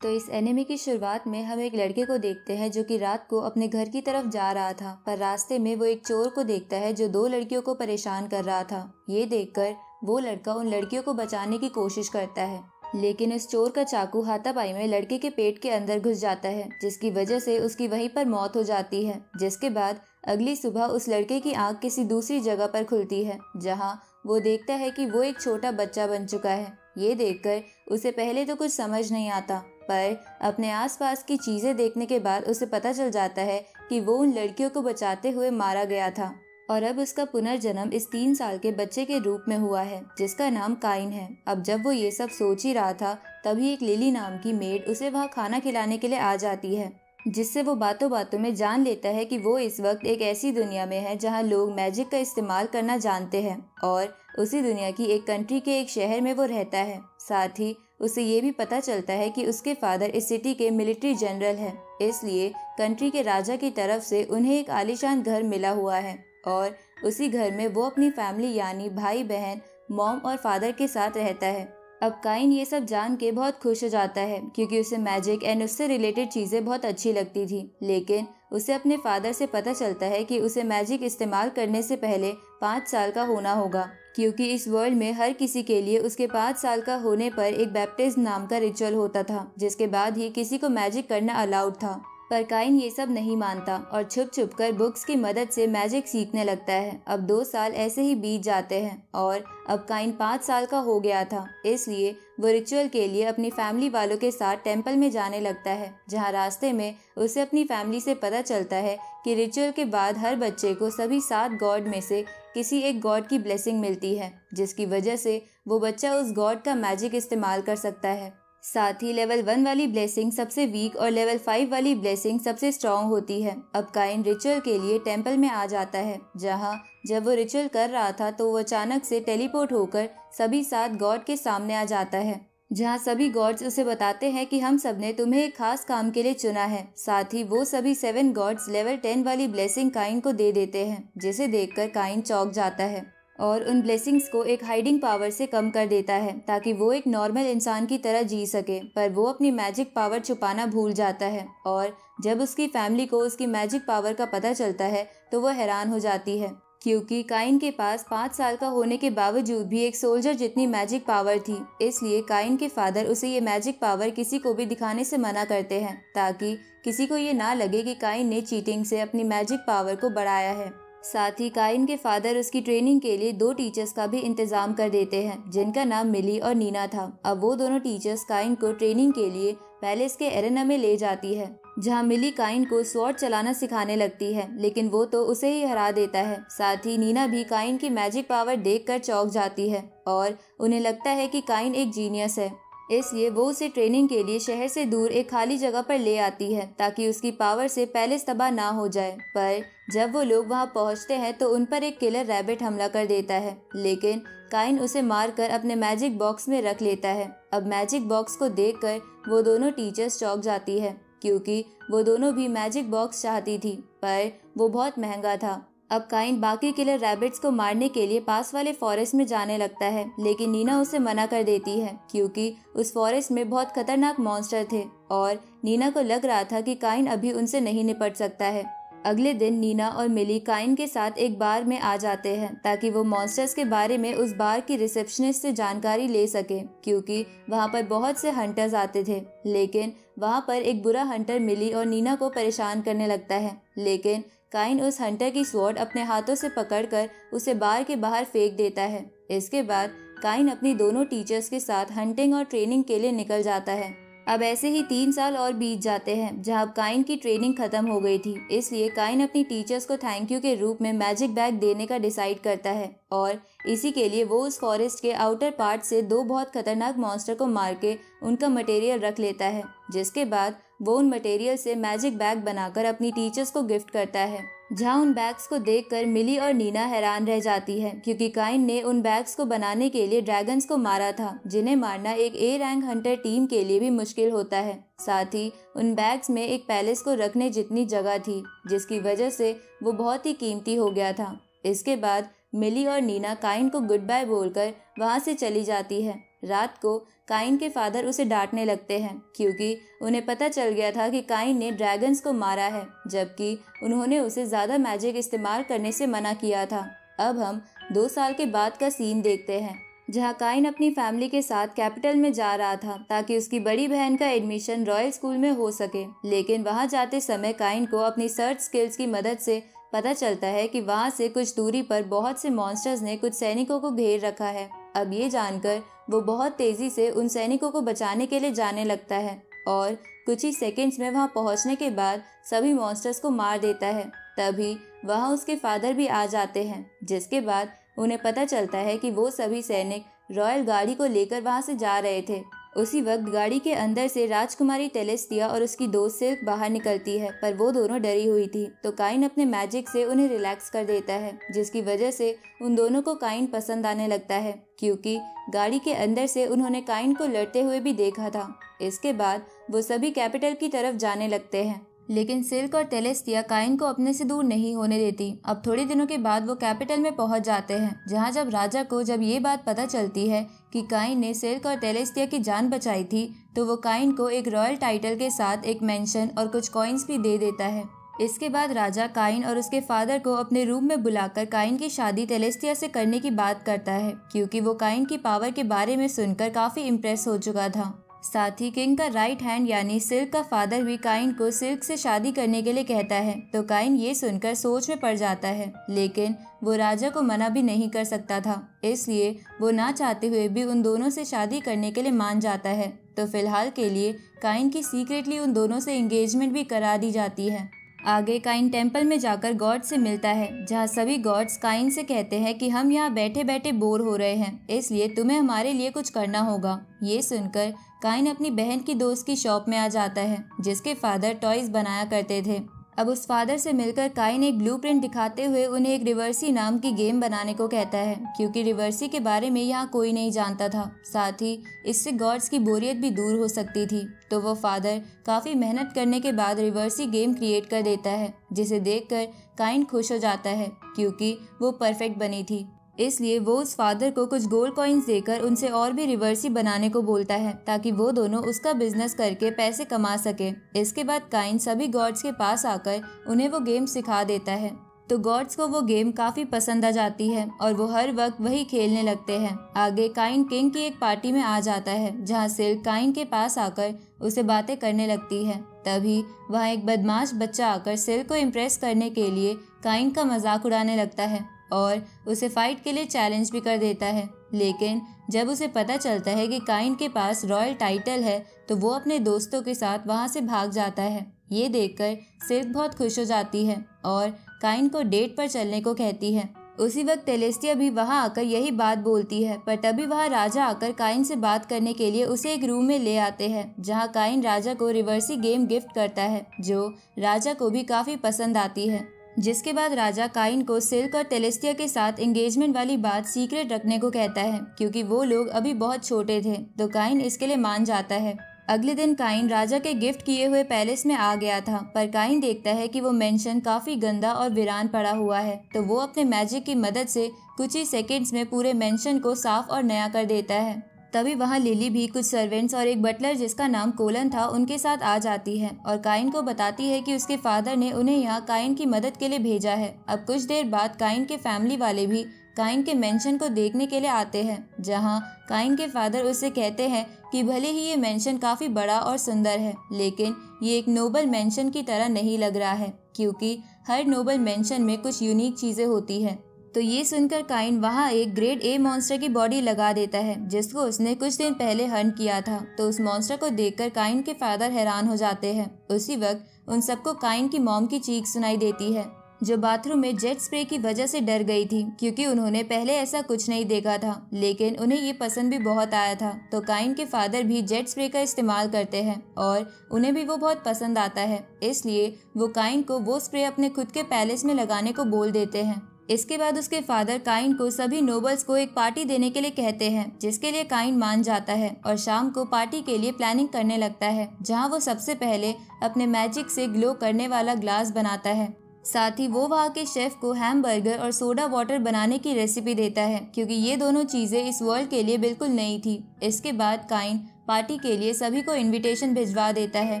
तो इस एनिमे की शुरुआत में हम एक लड़के को देखते हैं जो कि रात को अपने घर की तरफ जा रहा था, पर रास्ते में वो एक चोर को देखता है जो दो लड़कियों को परेशान कर रहा था। ये देखकर वो लड़का उन लड़कियों को बचाने की कोशिश करता है, लेकिन उस चोर का चाकू हाथापाई में लड़के के पेट के अंदर घुस जाता है, जिसकी वजह से उसकी वहीं पर मौत हो जाती है। जिसके बाद अगली सुबह उस लड़के की आंख किसी दूसरी जगह पर खुलती है, जहां वो देखता है कि वो एक छोटा बच्चा बन चुका है। ये देखकर उसे पहले तो कुछ समझ नहीं आता, पर अपने आसपास की चीजें देखने के बाद उसे पता चल जाता है कि वो उन लड़कियों को बचाते हुए मारा गया था और अब उसका पुनर्जन्म इस 3 साल के बच्चे के रूप में हुआ है, जिसका नाम काइन है। अब जब वो ये सब सोच ही रहा था, तभी एक लिली नाम की मेड उसे वहाँ खाना खिलाने के लिए आ जाती है, जिससे वो बातों बातों में जान लेता है कि वो इस वक्त एक ऐसी दुनिया में है जहाँ लोग मैजिक का इस्तेमाल करना जानते हैं और उसी दुनिया की एक कंट्री के एक शहर में वो रहता है। साथ ही उसे ये भी पता चलता है कि उसके फादर इस सिटी के मिलिट्री जनरल हैं, इसलिए कंट्री के राजा की तरफ से उन्हें एक आलीशान घर मिला हुआ है और उसी घर में वो अपनी फैमिली यानी भाई बहन, मॉम और फादर के साथ रहता है। अब काइन ये सब जान के बहुत खुश हो जाता है क्योंकि उसे मैजिक एंड उससे रिलेटेड चीजें बहुत अच्छी लगती थी, लेकिन उसे अपने फादर से पता चलता है कि उसे मैजिक इस्तेमाल करने से पहले 5 साल का होना होगा, क्योंकि इस वर्ल्ड में हर किसी के लिए उसके 5 साल का होने पर एक बैप्टिज्म नाम का रिचुअल होता था, जिसके बाद ही किसी को मैजिक करना अलाउड था। पर काइन ये सब नहीं मानता और छुप छुप कर बुक्स की मदद से मैजिक सीखने लगता है। अब 2 साल ऐसे ही बीत जाते हैं और अब काइन 5 साल का हो गया था, इसलिए वो रिचुअल के लिए अपनी फैमिली वालों के साथ टेंपल में जाने लगता है, जहाँ रास्ते में उसे अपनी फैमिली से पता चलता है कि रिचुअल के बाद हर बच्चे को सभी 7 गॉड में से किसी एक गॉड की ब्लेसिंग मिलती है, जिसकी वजह से वो बच्चा उस गॉड का मैजिक इस्तेमाल कर सकता है। साथ ही लेवल 1 वाली ब्लेसिंग सबसे वीक और लेवल 5 वाली ब्लेसिंग सबसे स्ट्रॉन्ग होती है। अब काइन रिचुअल के लिए टेंपल में आ जाता है, जहां जब वो रिचुअल कर रहा था तो वो अचानक से टेलीपोर्ट होकर सभी 7 गॉड के सामने आ जाता है, जहां सभी गॉड्स उसे बताते हैं कि हम सबने तुम्हें एक खास काम के लिए चुना है। साथ ही वो सभी 7 गॉड्स लेवल 10 वाली ब्लेसिंग काइन को दे देते हैं, जिसे देखकर काइन चौंक जाता है और उन ब्लेसिंग्स को एक हाइडिंग पावर से कम कर देता है ताकि वो एक नॉर्मल इंसान की तरह जी सके। पर वो अपनी मैजिक पावर छुपाना भूल जाता है और जब उसकी फैमिली को उसकी मैजिक पावर का पता चलता है तो वो हैरान हो जाती है, क्योंकि काइन के पास 5 साल का होने के बावजूद भी एक सोल्जर जितनी मैजिक पावर थी। इसलिए काइन के फादर उसे ये मैजिक पावर किसी को भी दिखाने से मना करते हैं, ताकि किसी को ये ना लगे कि काइन ने चीटिंग से अपनी मैजिक पावर को बढ़ाया है। साथ ही काइन के फादर उसकी ट्रेनिंग के लिए 2 टीचर्स का भी इंतजाम कर देते हैं, जिनका नाम मिली और नीना था। अब वो दोनों टीचर्स काइन को ट्रेनिंग के लिए पैलेस के एरेना में ले जाती है, जहां मिली काइन को स्वॉर्ड चलाना सिखाने लगती है, लेकिन वो तो उसे ही हरा देता है। साथ ही नीना भी काइन की मैजिक पावर देखकर चौंक जाती है और उन्हें लगता है कि काइन एक जीनियस है, इसलिए वो उसे ट्रेनिंग के लिए शहर से दूर एक खाली जगह पर ले आती है ताकि उसकी पावर से पैलेस तबाह ना हो जाए। पर जब वो लोग वहां पहुंचते हैं तो उन पर एक किलर रैबिट हमला कर देता है, लेकिन काइन उसे मारकर अपने मैजिक बॉक्स में रख लेता है। अब मैजिक बॉक्स को देखकर वो दोनों टीचर्स चौंक जाती है, क्योंकि वो दोनों भी मैजिक बॉक्स चाहती थी, पर वो बहुत महंगा था। अब काइन बाकी किलर रैबिट्स को मारने के लिए पास वाले फॉरेस्ट में जाने लगता है, लेकिन नीना उसे मना कर देती है क्योंकि उस फॉरेस्ट में बहुत खतरनाक मॉन्स्टर थे और नीना को लग रहा था कि काइन अभी उनसे नहीं निपट सकता है। अगले दिन नीना और मिली काइन के साथ एक बार में आ जाते हैं ताकि वो मॉन्स्टर्स के बारे में उस बार की रिसेप्शनिस्ट से जानकारी ले सके, क्योंकि वहाँ पर बहुत से हंटर्स आते थे। लेकिन वहाँ पर एक बुरा हंटर मिली और नीना को परेशान करने लगता है, लेकिन काइन उस हंटर की स्वॉर्ड अपने हाथों से पकड़कर उसे बार के बाहर फेंक देता है। इसके बाद काइन अपनी दोनों टीचर्स के साथ हंटिंग और ट्रेनिंग के लिए निकल जाता है। अब ऐसे ही 3 साल और बीत जाते हैं, जहां अब काइन की ट्रेनिंग खत्म हो गई थी, इसलिए काइन अपनी टीचर्स को थैंक यू के रूप में मैजिक बैग देने का डिसाइड करता है और इसी के लिए वो उस फॉरेस्ट के आउटर पार्ट से 2 बहुत खतरनाक मॉन्स्टर को मार के उनका मटेरियल रख लेता है, जिसके बाद वो उन मटेरियल से मैजिक बैग बनाकर अपनी टीचर्स को गिफ्ट करता है। जहां उन बैग्स को देखकर मिली और नीना हैरान रह जाती है, क्योंकि काइन ने उन बैग्स को बनाने के लिए ड्रैगन्स को मारा था, जिन्हें मारना एक ए रैंक हंटर टीम के लिए भी मुश्किल होता है। साथ ही उन बैग्स में एक पैलेस को रखने जितनी जगह थी, जिसकी वजह से वो बहुत ही कीमती हो गया था। इसके बाद मिली और नीना काइन को गुड बाय बोलकर वहां से चली जाती है रात को काइन के फादर उसे डांटने लगते हैं क्योंकि उन्हें पता चल गया था कि काइन ने ड्रैगन्स को मारा है, जबकि उन्होंने उसे ज़्यादा मैजिक इस्तेमाल करने से मना किया था। अब हम 2 साल के बाद का सीन देखते हैं, जहां काइन अपनी फैमिली के साथ कैपिटल में जा रहा था ताकि उसकी बड़ी बहन का एडमिशन रॉयल स्कूल में हो सके। लेकिन वहां जाते समय काइन को अपनी सर्च स्किल्स की मदद से पता चलता है कि वहां से कुछ दूरी पर बहुत से मॉन्स्टर्स ने कुछ सैनिकों को घेर रखा है। अब ये जानकर वो बहुत तेजी से उन सैनिकों को बचाने के लिए जाने लगता है और कुछ ही सेकंड्स में वहां पहुंचने के बाद सभी मॉन्स्टर्स को मार देता है। तभी वहां उसके फादर भी आ जाते हैं, जिसके बाद उन्हें पता चलता है कि वो सभी सैनिक रॉयल गाड़ी को लेकर वहां से जा रहे थे। उसी वक्त गाड़ी के अंदर से राजकुमारी टेलेस्टिया और उसकी दोस्त सिल्क बाहर निकलती है, पर वो दोनों डरी हुई थी। तो काइन अपने मैजिक से उन्हें रिलैक्स कर देता है, जिसकी वजह से उन दोनों को काइन पसंद आने लगता है क्योंकि गाड़ी के अंदर से उन्होंने काइन को लड़ते हुए भी देखा था। इसके बाद वो सभी कैपिटल की तरफ जाने लगते हैं, लेकिन सिल्क और टेलेस्टिया काइन को अपने से दूर नहीं होने देती। अब थोड़े दिनों के बाद वो कैपिटल में पहुंच जाते हैं, जहां जब राजा को ये बात पता चलती है कि काइन ने सिल्क और टेलेस्टिया की जान बचाई थी, तो वो काइन को एक रॉयल टाइटल के साथ एक मेंशन और कुछ कॉइन्स भी दे देता है। इसके बाद राजा काइन और उसके फादर को अपने रूम में बुलाकर काइन की शादी टेलेस्टिया से करने की बात करता है, क्योंकि वो काइन की पावर के बारे में सुनकर काफी इम्प्रेस हो चुका था। साथ ही किंग का राइट हैंड यानी सिल्क का फादर भी काइन को सिल्क से शादी करने के लिए कहता है। तो काइन ये सुनकर सोच में पड़ जाता है, लेकिन वो राजा को मना भी नहीं कर सकता था, इसलिए वो ना चाहते हुए भी उन दोनों से शादी करने के लिए मान जाता है। तो फिलहाल के लिए काइन की सीक्रेटली उन दोनों से एंगेजमेंट भी करा दी जाती है। आगे काइन टेम्पल में जाकर गॉड से मिलता है, जहाँ सभी गॉड्स काइन से कहते हैं कि हम यहाँ बैठे बैठे बोर हो रहे हैं, इसलिए तुम्हें हमारे लिए कुछ करना होगा। ये सुनकर काइन अपनी बहन की दोस्त की शॉप में आ जाता है, जिसके फादर टॉयज बनाया करते थे। अब उस फादर से मिलकर काइन एक ब्लूप्रिंट दिखाते हुए उन्हें एक रिवर्सी नाम की गेम बनाने को कहता है, क्योंकि रिवर्सी के बारे में यहाँ कोई नहीं जानता था। साथ ही इससे गॉड्स की बोरियत भी दूर हो सकती थी। तो वो फादर काफी मेहनत करने के बाद रिवर्सी गेम क्रिएट कर देता है, जिसे देखकर काइन खुश हो जाता है क्योंकि वो परफेक्ट बनी थी। इसलिए वो उस फादर को कुछ गोल्ड कॉइन्स देकर उनसे और भी रिवर्सी बनाने को बोलता है, ताकि वो दोनों उसका बिजनेस करके पैसे कमा सके। इसके बाद काइन सभी गॉड्स के पास आकर उन्हें वो गेम सिखा देता है। तो गॉड्स को वो गेम काफी पसंद आ जाती है और वो हर वक्त वही खेलने लगते हैं। आगे काइन किंग की एक पार्टी में आ जाता है, जहाँ सिल्क काइन के पास आकर उसे बातें करने लगती है। तभी वहाँ एक बदमाश बच्चा आकर सिल्क को इम्प्रेस करने के लिए काइन का मजाक उड़ाने लगता है और उसे फाइट के लिए चैलेंज भी कर देता है। लेकिन जब उसे पता चलता है कि काइन के पास रॉयल टाइटल है, तो वो अपने दोस्तों के साथ वहाँ से भाग जाता है। ये देखकर सिल्क बहुत खुश हो जाती है और काइन को डेट पर चलने को कहती है। उसी वक्त टेलेस्टिया भी वहाँ आकर यही बात बोलती है, पर तभी वहाँ राजा आकर काइन से बात करने के लिए उसे एक रूम में ले आते हैं, जहाँ काइन राजा को रिवर्सी गेम गिफ्ट करता है, जो राजा को भी काफी पसंद आती है। जिसके बाद राजा काइन को सिल्क और टेलेस्टिया के साथ एंगेजमेंट वाली बात सीक्रेट रखने को कहता है, क्योंकि वो लोग अभी बहुत छोटे थे। तो काइन इसके लिए मान जाता है। अगले दिन काइन राजा के गिफ्ट किए हुए पैलेस में आ गया था, पर काइन देखता है कि वो मेंशन काफी गंदा और वीरान पड़ा हुआ है। तो वो अपने मैजिक की मदद से कुछ ही सेकेंड्स में पूरे मेंशन को साफ और नया कर देता है। तभी वहाँ लिली भी कुछ सर्वेंट्स और एक बटलर जिसका नाम कोलन था उनके साथ आ जाती है और काइन को बताती है कि उसके फादर ने उन्हें यहाँ काइन की मदद के लिए भेजा है। अब कुछ देर बाद काइन के फैमिली वाले भी काइन के मेंशन को देखने के लिए आते हैं, जहाँ काइन के फादर उससे कहते हैं कि भले ही ये मेंशन काफी बड़ा और सुंदर है, लेकिन ये एक नोबल मेंशन की तरह नहीं लग रहा है, क्योंकि हर नोबल मेंशन में कुछ यूनिक चीजें होती है। तो ये सुनकर काइन वहाँ एक ग्रेड ए मॉन्स्टर की बॉडी लगा देता है, जिसको उसने कुछ दिन पहले हंट किया था। तो उस मॉन्स्टर को देखकर काइन के फादर हैरान हो जाते हैं। उसी वक्त उन सबको काइन की मॉम की चीख सुनाई देती है, जो बाथरूम में जेट स्प्रे की वजह से डर गई थी, क्योंकि उन्होंने पहले ऐसा कुछ नहीं देखा था, लेकिन उन्हें ये पसंद भी बहुत आया था। तो काइन के फादर भी जेट स्प्रे का इस्तेमाल करते हैं और उन्हें भी वो बहुत पसंद आता है, इसलिए वो काइन को वो स्प्रे अपने खुद के पैलेस में लगाने को बोल देते हैं। इसके बाद उसके फादर काइन को सभी नोबल्स को एक पार्टी देने के लिए कहते हैं, जिसके लिए काइन मान जाता है और शाम को पार्टी के लिए प्लानिंग करने लगता है, जहां वो सबसे पहले अपने मैजिक से ग्लो करने वाला ग्लास बनाता है। साथ ही वो वहाँ के शेफ को हैमबर्गर और सोडा वाटर बनाने की रेसिपी देता है, क्योंकि ये दोनों चीजें इस वर्ल्ड के लिए बिल्कुल नई थी। इसके बाद काइन पार्टी के लिए सभी को इनविटेशन भिजवा देता है,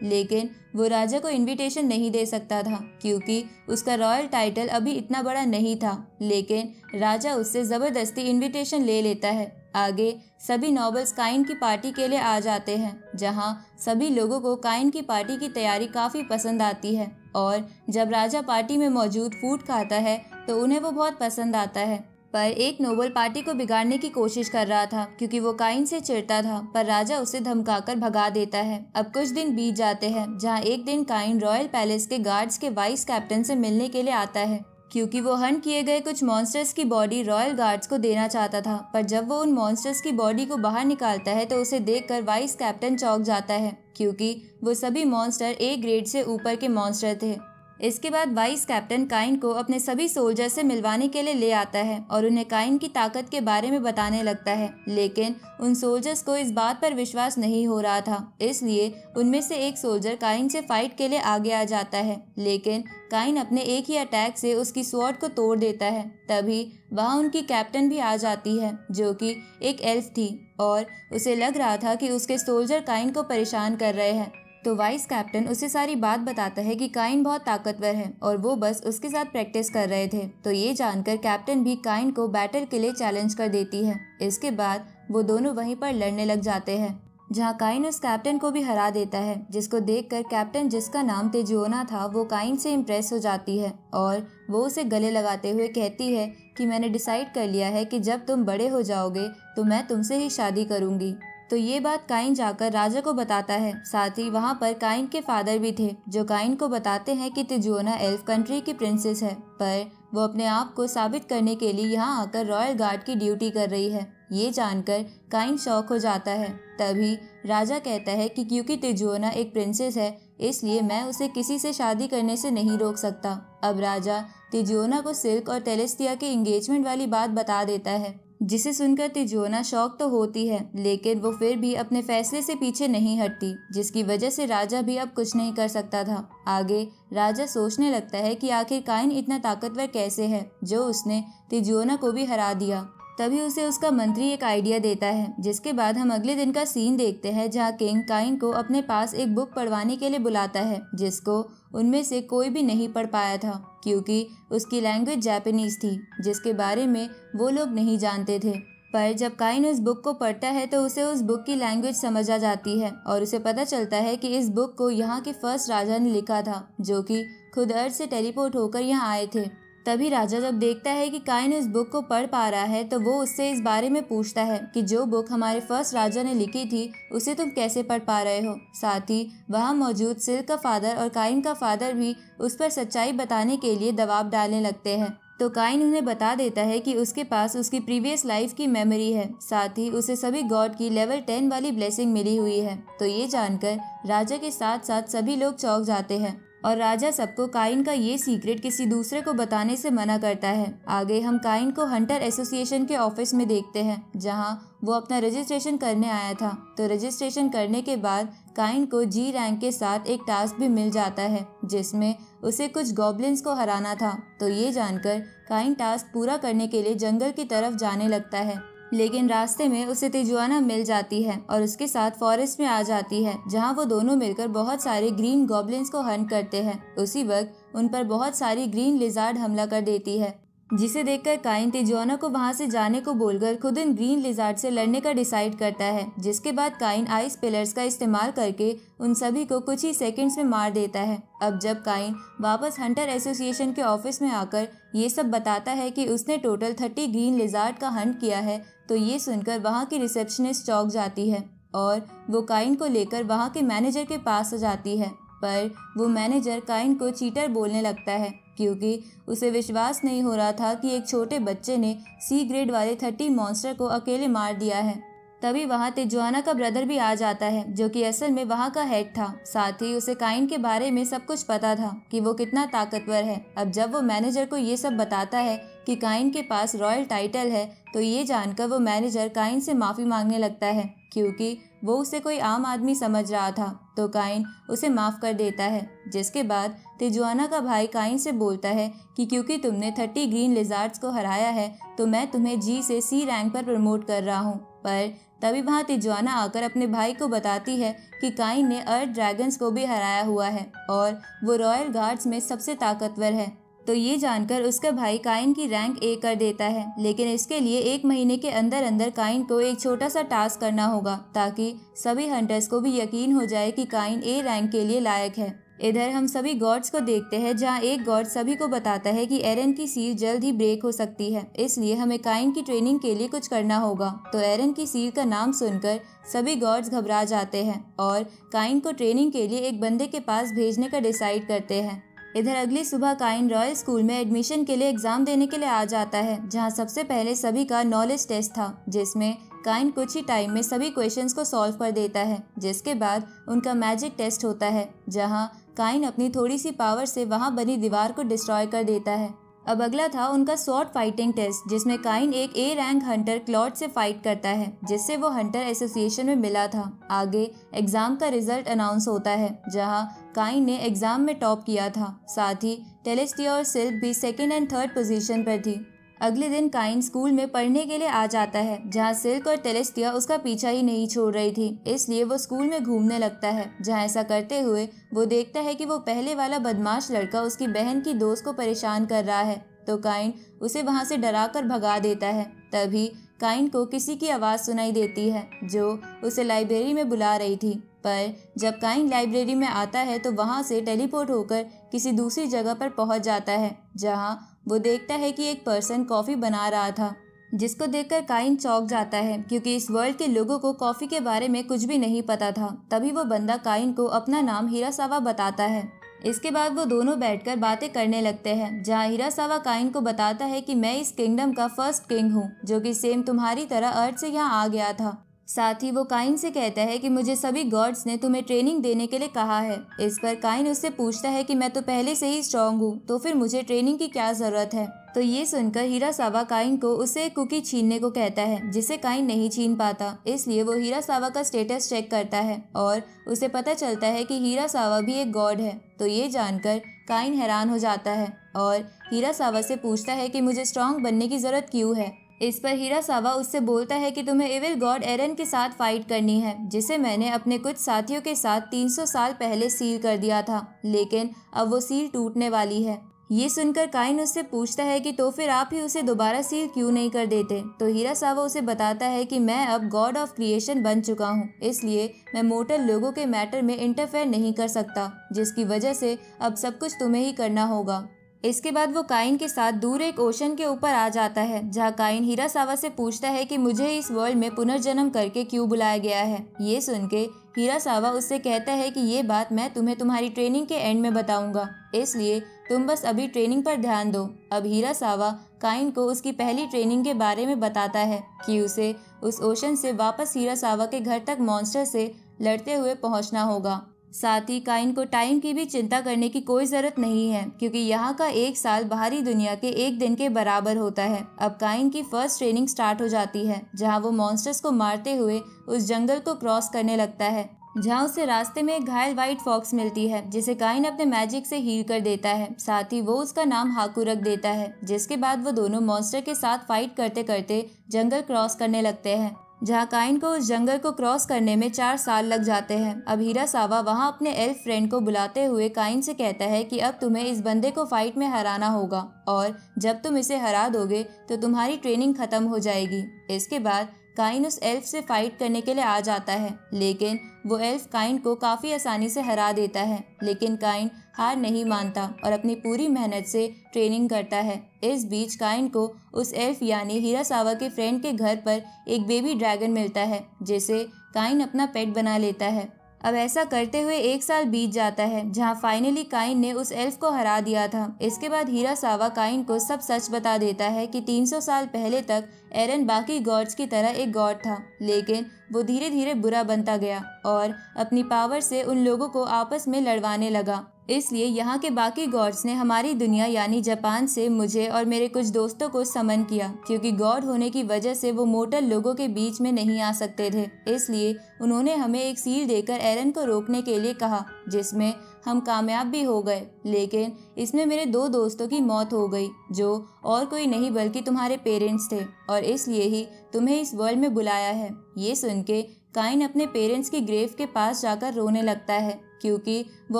लेकिन वो राजा को इनविटेशन नहीं दे सकता था क्योंकि उसका रॉयल टाइटल अभी इतना बड़ा नहीं था। लेकिन राजा उससे जबरदस्ती इनविटेशन ले लेता है। आगे सभी नॉबल्स काइन की पार्टी के लिए आ जाते हैं, जहां सभी लोगों को काइन की पार्टी की तैयारी काफी पसंद आती है और जब राजा पार्टी में मौजूद फूड खाता है तो उन्हें वो बहुत पसंद आता है। पर एक नोबल पार्टी को बिगाड़ने की कोशिश कर रहा था क्योंकि वो काइन से चिढ़ता था, पर राजा उसे धमकाकर भगा देता है। अब कुछ दिन बीत जाते हैं, जहां एक दिन काइन रॉयल पैलेस के गार्ड्स के वाइस कैप्टन से मिलने के लिए आता है क्योंकि वो हंट किए गए कुछ मॉन्स्टर्स की बॉडी रॉयल गार्ड्स को देना चाहता था। पर जब वो उन मॉन्स्टर्स की बॉडी को बाहर निकालता है तो उसे देखकर वाइस कैप्टन चौंक जाता है क्योंकि वो सभी मॉन्स्टर ए ग्रेड से ऊपर के मॉन्स्टर थे। इसके बाद वाइस कैप्टन काइन को अपने सभी सोल्जर से मिलवाने के लिए ले आता है और उन्हें काइन की ताकत के बारे में बताने लगता है, लेकिन उन सोल्जर्स को इस बात पर विश्वास नहीं हो रहा था। इसलिए उनमें से एक सोल्जर काइन से फाइट के लिए आगे आ जाता है, लेकिन काइन अपने एक ही अटैक से उसकी स्वॉर्ड को तोड़ देता है। तभी वहाँ उनकी कैप्टन भी आ जाती है, जो कि एक एल्फ थी और उसे लग रहा था कि उसके सोल्जर काइन को परेशान कर रहे हैं। तो वाइस कैप्टन उसे सारी बात बताता है कि काइन बहुत ताकतवर है और वो बस उसके साथ प्रैक्टिस कर रहे थे। तो ये जानकर कैप्टन भी काइन को बैटल के लिए चैलेंज कर देती है। इसके बाद वो दोनों वहीं पर लड़ने लग जाते हैं, जहाँ काइन उस कैप्टन को भी हरा देता है, जिसको देखकर कैप्टन, जिसका नाम तेजुओना था, वो काइन से इम्प्रेस हो जाती है और वो उसे गले लगाते हुए कहती है कि मैंने डिसाइड कर लिया है कि जब तुम बड़े हो जाओगे तो मैं तुमसे ही शादी करूंगी। तो ये बात काइन जाकर राजा को बताता है। साथ ही वहाँ पर काइन के फादर भी थे, जो काइन को बताते हैं कि तेजुओना एल्फ कंट्री की प्रिंसेस है, पर वो अपने आप को साबित करने के लिए यहाँ आकर रॉयल गार्ड की ड्यूटी कर रही है। ये जानकर काइन शॉक हो जाता है। तभी राजा कहता है कि क्योंकि तेजुओना एक प्रिंसेस है, इसलिए मैं उसे किसी से शादी करने से नहीं रोक सकता। अब राजा तेजुओना को सिल्क और टेलेस्टिया के एंगेजमेंट वाली बात बता देता है, जिसे सुनकर तेजुओना शॉक तो होती है, लेकिन वो फिर भी अपने फैसले से पीछे नहीं हटती, जिसकी वजह से राजा भी अब कुछ नहीं कर सकता था। आगे राजा सोचने लगता है कि आखिर काइन इतना ताकतवर कैसे है जो उसने तेजुओना को भी हरा दिया। तभी उसे उसका मंत्री एक आइडिया देता है, जिसके बाद हम अगले दिन का सीन देखते हैं, जहाँ किंग काइन को अपने पास एक बुक पढ़वाने के लिए बुलाता है, जिसको उनमें से कोई भी नहीं पढ़ पाया था क्योंकि उसकी लैंग्वेज जापानीज थी, जिसके बारे में वो लोग नहीं जानते थे। पर जब काइन उस बुक को पढ़ता है तो उसे उस बुक की लैंग्वेज समझ आ जाती है और उसे पता चलता है कि इस बुक को यहाँ के फर्स्ट राजा ने लिखा था, जो कि खुद अर्थ से टेलीपोर्ट होकर यहाँ आए थे। तभी राजा जब देखता है कि काइन उस बुक को पढ़ पा रहा है तो वो उससे इस बारे में पूछता है कि जो बुक हमारे फर्स्ट राजा ने लिखी थी उसे तुम कैसे पढ़ पा रहे हो। साथ ही वहाँ मौजूद सिल्क का फादर और काइन का फादर भी उस पर सच्चाई बताने के लिए दबाव डालने लगते हैं। तो काइन उन्हें बता देता है कि उसके पास उसकी प्रीवियस लाइफ की मेमोरी है, साथ ही उसे सभी गॉड की लेवल 10 वाली ब्लेसिंग मिली हुई है। तो ये जानकर राजा के साथ साथ सभी लोग चौंक जाते हैं और राजा सबको काइन का ये सीक्रेट किसी दूसरे को बताने से मना करता है। आगे हम काइन को हंटर एसोसिएशन के ऑफिस में देखते हैं, जहां वो अपना रजिस्ट्रेशन करने आया था। तो रजिस्ट्रेशन करने के बाद काइन को जी रैंक के साथ एक टास्क भी मिल जाता है, जिसमें उसे कुछ गॉब्लिन्स को हराना था। तो ये जानकर काइन टास्क पूरा करने के लिए जंगल की तरफ जाने लगता है, लेकिन रास्ते में उसे तेजुआना मिल जाती है और उसके साथ फॉरेस्ट में आ जाती है, जहां वो दोनों मिलकर बहुत सारे ग्रीन गॉब्लिन्स को हंट करते हैं। उसी वक्त उन पर बहुत सारी ग्रीन लिजार्ड हमला कर देती है, जिसे देखकर काइन तेजुआना को वहां से जाने को बोलकर खुद इन ग्रीन लिजार्ड से लड़ने का डिसाइड करता है। जिसके बाद काइन आइस पिलर्स का इस्तेमाल करके उन सभी को कुछ ही सेकंड्स में मार देता है। अब जब काइन वापस हंटर एसोसिएशन के ऑफिस में आकर ये सब बताता है कि उसने टोटल 30 ग्रीन लिजार्ड का हंट किया है, तो ये सुनकर वहाँ की रिसेप्शनिस्ट चौंक जाती है और वो काइन को लेकर वहाँ के मैनेजर के पास आ जाती है। पर वो मैनेजर काइन को चीटर बोलने लगता है, क्योंकि उसे विश्वास नहीं हो रहा था कि एक छोटे बच्चे ने सी ग्रेड वाले 30 मॉन्स्टर को अकेले मार दिया है। तभी वहाँ तिजुआना का ब्रदर भी आ जाता है, जो कि असल में वहाँ का हेड था। साथ ही उसे काइन के बारे में सब कुछ पता था कि वो कितना ताकतवर है। अब जब वो मैनेजर को ये सब बताता है कि काइन के पास रॉयल टाइटल है, तो ये जानकर वो मैनेजर काइन से माफ़ी मांगने लगता है, क्योंकि वो उसे कोई आम आदमी समझ रहा था। तो काइन उसे माफ़ कर देता है। जिसके बाद तिजुआना का भाई काइन से बोलता है कि क्योंकि तुमने 30 ग्रीन लिजार्ड्स को हराया है, तो मैं तुम्हें जी से सी रैंक पर प्रमोट कर रहा हूँ। पर तभी वहाँ तिजुआना आकर अपने भाई को बताती है कि काइन ने अर्थ ड्रैगन्स को भी हराया हुआ है और वो रॉयल गार्ड्स में सबसे ताकतवर है। तो ये जानकर उसका भाई काइन की रैंक ए कर देता है, लेकिन इसके लिए 1 महीने के अंदर अंदर काइन को एक छोटा सा टास्क करना होगा, ताकि सभी हंटर्स को भी यकीन हो जाए कि काइन ए रैंक के लिए लायक है। इधर हम सभी गॉड्स को देखते हैं, जहां एक गॉड सभी को बताता है कि एरन की सील जल्द ही ब्रेक हो सकती है, इसलिए हमें काइन की ट्रेनिंग के लिए कुछ करना होगा। तो एरन की सील का नाम सुनकर सभी गॉड्स घबरा जाते हैं और काइन को ट्रेनिंग के लिए एक बंदे के पास भेजने का डिसाइड करते हैं। इधर अगली सुबह काइन रॉयल स्कूल में एडमिशन के लिए एग्जाम देने के लिए आ जाता है, जहां सबसे पहले सभी का नॉलेज टेस्ट था, जिसमें काइन कुछ ही टाइम में सभी क्वेश्चंस को सॉल्व कर देता है। जिसके बाद उनका मैजिक टेस्ट होता है, जहां काइन अपनी थोड़ी सी पावर से वहां बनी दीवार को डिस्ट्रॉय कर देता है। अब अगला था उनका स्वॉर्ड फाइटिंग टेस्ट, जिसमें काइन एक ए रैंक हंटर क्लॉड से फाइट करता है, जिससे वो हंटर एसोसिएशन में मिला था। आगे एग्जाम का रिजल्ट अनाउंस होता है, जहां काइन ने एग्जाम में टॉप किया था। साथ ही टेलेस्टिया और सिल्क भी 2nd और 3rd पोजीशन पर थी। अगले दिन काइन स्कूल में पढ़ने के लिए आ जाता है, जहां सिल्क और टेलेस्टिया उसका पीछा ही नहीं छोड़ रही थी, इसलिए वो स्कूल में घूमने लगता है। जहां ऐसा करते हुए वो देखता है कि वो पहले वाला बदमाश लड़का उसकी बहन की दोस्त को परेशान कर रहा है, तो काइन उसे वहां से डराकर भगा देता है। तभी काइन को किसी की आवाज़ सुनाई देती है, जो उसे लाइब्रेरी में बुला रही थी। पर जब काइन लाइब्रेरी में आता है तो वहां से टेलीपोर्ट होकर किसी दूसरी जगह पर पहुंच जाता है, जहां वो देखता है कि एक पर्सन कॉफ़ी बना रहा था, जिसको देखकर काइन चौंक जाता है, क्योंकि इस वर्ल्ड के लोगों को कॉफ़ी के बारे में कुछ भी नहीं पता था। तभी वो बंदा काइन को अपना नाम हिरासावा बताता है। इसके बाद वो दोनों बैठकर बातें करने लगते हैं, जहाँ हिरासावा काइन को बताता है कि मैं इस किंगडम का फर्स्ट किंग हूँ, जो कि सेम तुम्हारी तरह अर्थ से यहाँ आ गया था। साथ ही वो काइन से कहता है कि मुझे सभी गॉड्स ने तुम्हें ट्रेनिंग देने के लिए कहा है। इस पर काइन उससे पूछता है कि मैं तो पहले से ही स्ट्रांग हूँ, तो फिर मुझे ट्रेनिंग की क्या जरूरत है। तो ये सुनकर हिरासावा काइन को उसे एक कुकी छीनने को कहता है, जिसे काइन नहीं छीन पाता। इसलिए वो हिरासावा का स्टेटस चेक करता है और उसे पता चलता है कि हिरासावा भी एक गॉड है। तो ये जानकर काइन हैरान हो जाता है और हिरासावा से पूछता है कि मुझे स्ट्रांग बनने की जरूरत क्यों है। इस पर हिरासावा उससे बोलता है कि तुम्हें एविल गॉड एरन के साथ फाइट करनी है, जिसे मैंने अपने कुछ साथियों के साथ 300 साल पहले सील कर दिया था, लेकिन अब वो सील टूटने वाली है। ये सुनकर काइन उससे पूछता है कि तो फिर आप ही उसे दोबारा सील क्यों नहीं कर देते। तो हिरासावा उसे बताता है कि मैं अब गॉड ऑफ क्रिएशन बन चुका हूँ, इसलिए मैं मोर्टल लोगों के मैटर में इंटरफेयर नहीं कर सकता, जिसकी वजह से अब सब कुछ तुम्हें ही करना होगा। इसके बाद वो काइन के साथ दूर एक ओशन के ऊपर आ जाता है, जहाँ काइन हिरासावा से पूछता है कि मुझे इस वर्ल्ड में पुनर्जन्म करके क्यों बुलाया गया है। ये सुन के हिरासावा उससे कहता है कि ये बात मैं तुम्हें तुम्हारी ट्रेनिंग के एंड में बताऊंगा, इसलिए तुम बस अभी ट्रेनिंग पर ध्यान दो। अब हिरासावा काइन को उसकी पहली ट्रेनिंग के बारे में बताता है कि उसे उस ओशन से वापस हिरासावा के घर तक मॉन्स्टर से लड़ते हुए पहुंचना होगा। साथ ही काइन को टाइम की भी चिंता करने की कोई जरूरत नहीं है, क्योंकि यहाँ का 1 साल बाहरी दुनिया के 1 दिन के बराबर होता है। अब काइन की फर्स्ट ट्रेनिंग स्टार्ट हो जाती है, जहाँ वो मॉन्स्टर्स को मारते हुए उस जंगल को क्रॉस करने लगता है, जहाँ उसे रास्ते में एक घायल व्हाइट फॉक्स मिलती है, जिसे काइन अपने मैजिक से हील कर देता है। साथ ही वो उसका नाम हाकू रख देता है। जिसके बाद वो दोनों मॉन्स्टर के साथ फाइट करते करते जंगल क्रॉस करने लगते हैं, जहाँ काइन को उस जंगल को क्रॉस करने में 4 साल लग जाते हैं। अब हिरासावा वहाँ अपने एल्फ फ्रेंड को बुलाते हुए काइन से कहता है कि अब तुम्हें इस बंदे को फाइट में हराना होगा, और जब तुम इसे हरा दोगे तो तुम्हारी ट्रेनिंग खत्म हो जाएगी। इसके बाद काइन उस एल्फ से फाइट करने के लिए आ जाता है, लेकिन वो एल्फ काइन को काफ़ी आसानी से हरा देता है। लेकिन काइन हार नहीं मानता और अपनी पूरी मेहनत से ट्रेनिंग करता है। इस बीच काइन को उस एल्फ यानी हिरासावा के फ्रेंड के घर पर एक बेबी ड्रैगन मिलता है, जिसे काइन अपना पेट बना लेता है। अब ऐसा करते हुए 1 साल बीत जाता है, जहाँ फाइनली काइन ने उस एल्फ को हरा दिया था। इसके बाद हिरासावा काइन को सब सच बता देता है कि 300 साल पहले तक एरन बाकी गॉड्स की तरह एक गॉड था, लेकिन वो धीरे धीरे बुरा बनता गया और अपनी पावर से उन लोगों को आपस में लड़वाने लगा। इसलिए यहाँ के बाकी गॉड्स ने हमारी दुनिया यानी जापान से मुझे और मेरे कुछ दोस्तों को समन किया, क्योंकि गॉड होने की वजह से वो मोर्टल लोगों के बीच में नहीं आ सकते थे। इसलिए उन्होंने हमें एक सील देकर एरन को रोकने के लिए कहा, जिसमें हम कामयाब भी हो गए। लेकिन इसमें मेरे 2 दोस्तों की मौत हो गई, जो और कोई नहीं बल्कि तुम्हारे पेरेंट्स थे, और इसलिए ही तुम्हें इस वर्ल्ड में बुलाया है। ये सुन के काइन अपने पेरेंट्स की ग्रेव के पास जाकर रोने लगता है, क्योंकि वो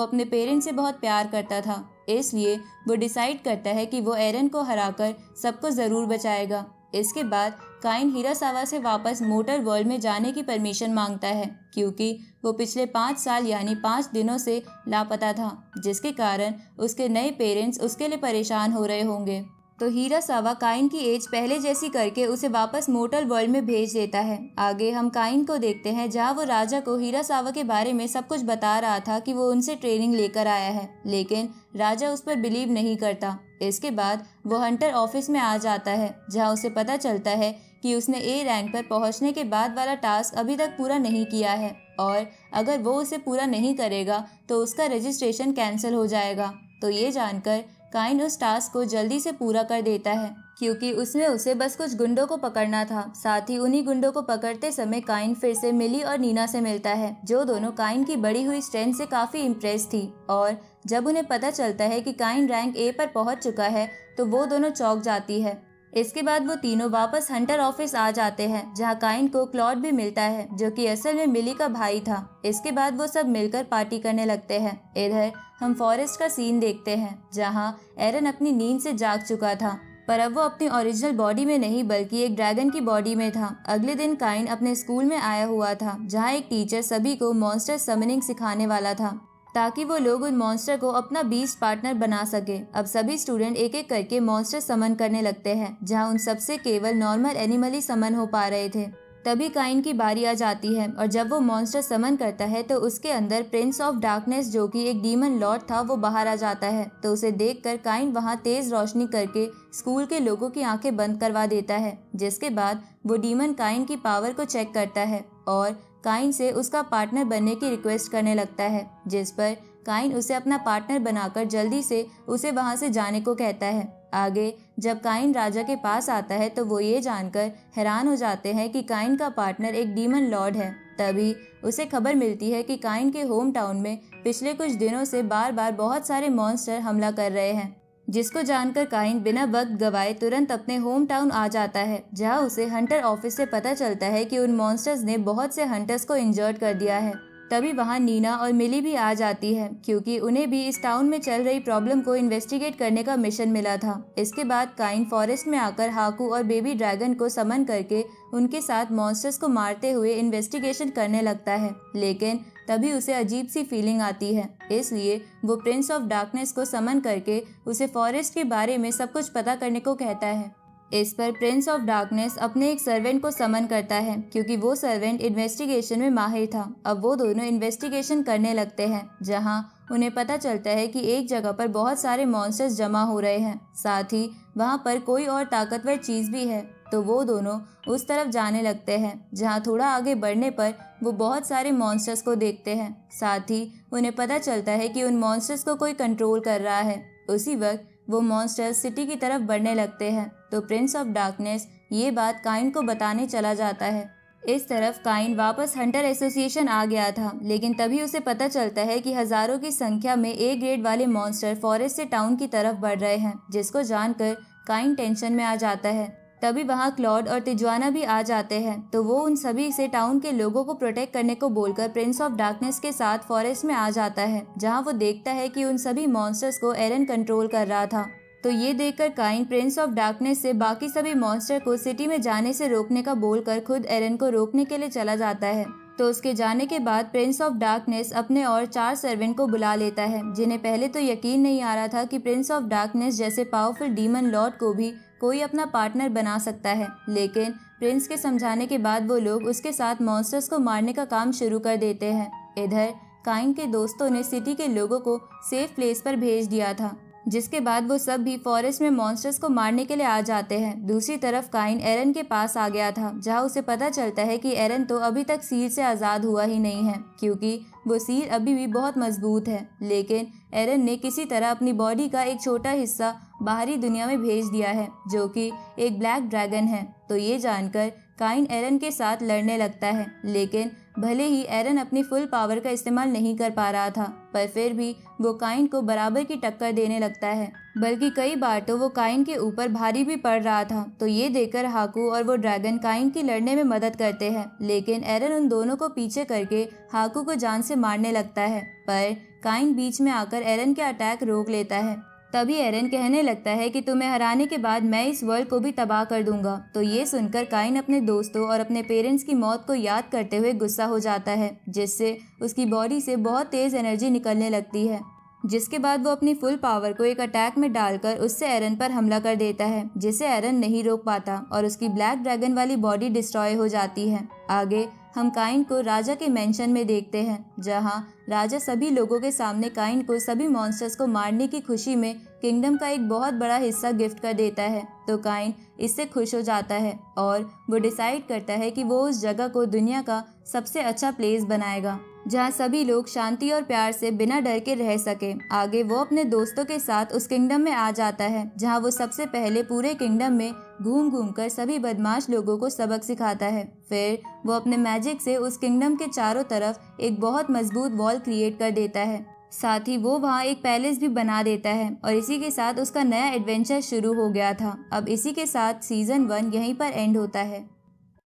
अपने पेरेंट्स से बहुत प्यार करता था। इसलिए वो डिसाइड करता है कि वो एरन को हराकर सबको ज़रूर बचाएगा। इसके बाद काइन हिरासावा से वापस मोटर वर्ल्ड में जाने की परमिशन मांगता है, क्योंकि वो पिछले 5 साल यानी 5 दिनों से लापता था, जिसके कारण उसके नए पेरेंट्स उसके लिए परेशान हो रहे होंगे। तो हिरासावा काइन की एज पहले जैसी करके उसे वापस मोर्टल वर्ल्ड में भेज देता है। आगे हम काइन को देखते हैं, जहां वो राजा को हिरासावा के बारे में सब कुछ बता रहा था कि वो उनसे ट्रेनिंग लेकर आया है, लेकिन राजा उस पर बिलीव नहीं करता। इसके बाद वो हंटर ऑफिस में आ जाता है, जहां उसे पता चलता है कि उसने ए रैंक पर पहुंचने के बाद वाला टास्क अभी तक पूरा नहीं किया है, और अगर वो उसे पूरा नहीं करेगा तो उसका रजिस्ट्रेशन कैंसिल हो जाएगा। तो ये जानकर काइन उस टास्क को जल्दी से पूरा कर देता है, क्योंकि उसमें उसे बस कुछ गुंडों को पकड़ना था। साथ ही उन्हीं गुंडों को पकड़ते समय काइन फिर से मिली और नीना से मिलता है, जो दोनों काइन की बढ़ी हुई स्ट्रेंथ से काफी इम्प्रेस थी। और जब उन्हें पता चलता है कि काइन रैंक ए पर पहुंच चुका है, तो वो दोनों चौंक जाती है। इसके बाद वो तीनों वापस हंटर ऑफिस आ जाते हैं, जहां काइन को क्लॉड भी मिलता है, जो कि असल में मिली का भाई था। इसके बाद वो सब मिलकर पार्टी करने लगते हैं। इधर हम फॉरेस्ट का सीन देखते हैं, जहां एरन अपनी नींद से जाग चुका था, पर अब वो अपनी ओरिजिनल बॉडी में नहीं बल्कि एक ड्रैगन की बॉडी में था। अगले दिन काइन अपने स्कूल में आया हुआ था, जहाँ एक टीचर सभी को मॉन्स्टर समनिंग सिखाने वाला था, ताकि वो लोग उन मॉन्स्टर को अपना बीस्ट पार्टनर बना सके। अब सभी स्टूडेंट एक एक करके मॉन्स्टर समन करने लगते हैं, जहां उन सबसे केवल नॉर्मल एनिमल ही समन हो पा रहे थे। तभी काइन की बारी आ जाती है, और जब वो मॉन्स्टर समन करता है तो उसके अंदर प्रिंस ऑफ डार्कनेस, जो कि एक डीमन लॉर्ड था, वो बाहर आ जाता है। तो उसे देखकर काइन वहां तेज रोशनी करके स्कूल के लोगों की आंखें बंद करवा देता है, जिसके बाद वो डीमन काइन की पावर को चेक करता है और काइन से उसका पार्टनर बनने की रिक्वेस्ट करने लगता है, जिस पर काइन उसे अपना पार्टनर बनाकर जल्दी से उसे वहां से जाने को कहता है। आगे जब काइन राजा के पास आता है तो वो ये जानकर हैरान हो जाते हैं कि काइन का पार्टनर एक डीमन लॉर्ड है। तभी उसे खबर मिलती है कि काइन के होम टाउन में पिछले कुछ दिनों से बार बार बहुत सारे मॉन्स्टर हमला कर रहे हैं, जिसको जानकर काइन बिना वक्त गवाए तुरंत अपने होम टाउन आ जाता है, जहां उसे हंटर ऑफिस से पता चलता है कि उन मॉन्स्टर्स ने बहुत से हंटर्स को इंजर्ड कर दिया है। तभी वहां नीना और मिली भी आ जाती है, क्योंकि उन्हें भी इस टाउन में चल रही प्रॉब्लम को इन्वेस्टिगेट करने का मिशन मिला था। इसके बाद काइन फॉरेस्ट में आकर हाकू और बेबी ड्रैगन को समन करके उनके साथ मॉन्स्टर्स को मारते हुए इन्वेस्टिगेशन करने लगता है, लेकिन तभी उसे अजीब सी फीलिंग आती है। इसलिए वो प्रिंस ऑफ डार्कनेस को समन करके उसे फॉरेस्ट के बारे में सब कुछ पता करने को कहता है। इस पर प्रिंस ऑफ डार्कनेस अपने एक सर्वेंट को समन करता है, क्योंकि वो सर्वेंट इन्वेस्टिगेशन में माहिर था। अब वो दोनों इन्वेस्टिगेशन करने लगते हैं, जहां उन्हें पता चलता है कि एक जगह पर बहुत सारे मॉन्स्टर्स जमा हो रहे हैं, साथ ही वहां पर कोई और ताकतवर चीज भी है। तो वो दोनों उस तरफ जाने लगते हैं, जहां थोड़ा आगे बढ़ने पर वो बहुत सारे मॉन्स्टर्स को देखते हैं। साथ ही उन्हें पता चलता है कि उन मॉन्स्टर्स को कोई कंट्रोल कर रहा है। उसी वक्त वो मॉन्स्टर्स सिटी की तरफ बढ़ने लगते हैं। तो प्रिंस ऑफ डार्कनेस ये बात काइन को बताने चला जाता है। इस तरफ काइन वापस हंटर एसोसिएशन आ गया था, लेकिन तभी उसे पता चलता है कि हजारों की संख्या में ए ग्रेड वाले मॉन्स्टर फॉरेस्ट से टाउन की तरफ बढ़ रहे हैं, जिसको जानकर काइन टेंशन में आ जाता है। तभी वहां क्लॉड और तिजुआना भी आ जाते हैं, तो वो उन सभी से टाउन के लोगों को प्रोटेक्ट करने को बोलकर प्रिंस ऑफ डार्कनेस के साथ फॉरेस्ट में आ जाता है, जहां वो देखता है कि उन सभी मॉन्स्टर्स को एरन कंट्रोल कर रहा था। तो ये देखकर काइन प्रिंस ऑफ डार्कनेस से बाकी सभी मॉन्स्टर को सिटी में जाने से रोकने का बोलकर खुद एरन को रोकने के लिए चला जाता है। तो उसके जाने के बाद प्रिंस ऑफ डार्कनेस अपने और 4 सर्वेंट को बुला लेता है, जिन्हें पहले तो यकीन नहीं आ रहा था कि प्रिंस ऑफ डार्कनेस जैसे पावरफुल डीमन लॉर्ड को भी कोई अपना पार्टनर बना सकता है। लेकिन प्रिंस के समझाने के बाद वो लोग उसके साथ मॉन्स्टर्स को मारने का काम शुरू कर देते हैं। इधर काइन के दोस्तों ने सिटी के लोगों को सेफ प्लेस पर भेज दिया था, जिसके बाद वो सब भी फॉरेस्ट में मॉन्स्टर्स को मारने के लिए आ जाते हैं। दूसरी तरफ काइन एरन के पास आ गया था, जहां उसे पता चलता है कि एरन तो अभी तक सील से आज़ाद हुआ ही नहीं है, क्योंकि वो सील अभी भी बहुत मजबूत है। लेकिन एरन ने किसी तरह अपनी बॉडी का एक छोटा हिस्सा बाहरी दुनिया में भेज दिया है, जो कि एक ब्लैक ड्रैगन है। तो ये जानकर काइन एरन के साथ लड़ने लगता है, लेकिन भले ही एरन अपनी फुल पावर का इस्तेमाल नहीं कर पा रहा था, पर फिर भी वो काइन को बराबर की टक्कर देने लगता है। बल्कि कई बार तो वो काइन के ऊपर भारी भी पड़ रहा था। तो ये देखकर हाकू और वो ड्रैगन काइन की लड़ने में मदद करते हैं, लेकिन एरन उन दोनों को पीछे करके हाकू को जान से मारने लगता है। पर काइन बीच में आकर एरन के अटैक रोक लेता है। तभी एरन कहने लगता है कि तुम्हें हराने के बाद मैं इस वर्ल्ड को भी तबाह कर दूंगा। तो ये सुनकर काइन अपने दोस्तों और अपने पेरेंट्स की मौत को याद करते हुए गुस्सा हो जाता है, जिससे उसकी बॉडी से बहुत तेज एनर्जी निकलने लगती है। जिसके बाद वो अपनी फुल पावर को एक अटैक में डालकर उससे एरन पर हमला कर देता है, जिसे एरन नहीं रोक पाता और उसकी ब्लैक ड्रैगन वाली बॉडी डिस्ट्रॉय हो जाती है। आगे हम काइन को राजा के मेंशन में देखते हैं, जहां राजा सभी लोगों के सामने काइन को सभी मॉन्स्टर्स को मारने की खुशी में किंगडम का एक बहुत बड़ा हिस्सा गिफ्ट कर देता है। तो काइन इससे खुश हो जाता है और वो डिसाइड करता है कि वो उस जगह को दुनिया का सबसे अच्छा प्लेस बनाएगा, जहाँ सभी लोग शांति और प्यार से बिना डर के रह सके। आगे वो अपने दोस्तों के साथ उस किंगडम में आ जाता है, जहाँ वो सबसे पहले पूरे किंगडम में घूम घूम कर सभी बदमाश लोगों को सबक सिखाता है। फिर वो अपने मैजिक से उस किंगडम के चारों तरफ एक बहुत मजबूत वॉल क्रिएट कर देता है। साथ ही वो वहाँ एक पैलेस भी बना देता है और इसी के साथ उसका नया एडवेंचर शुरू हो गया था। अब इसी के साथ सीजन 1 यहीं पर एंड होता है।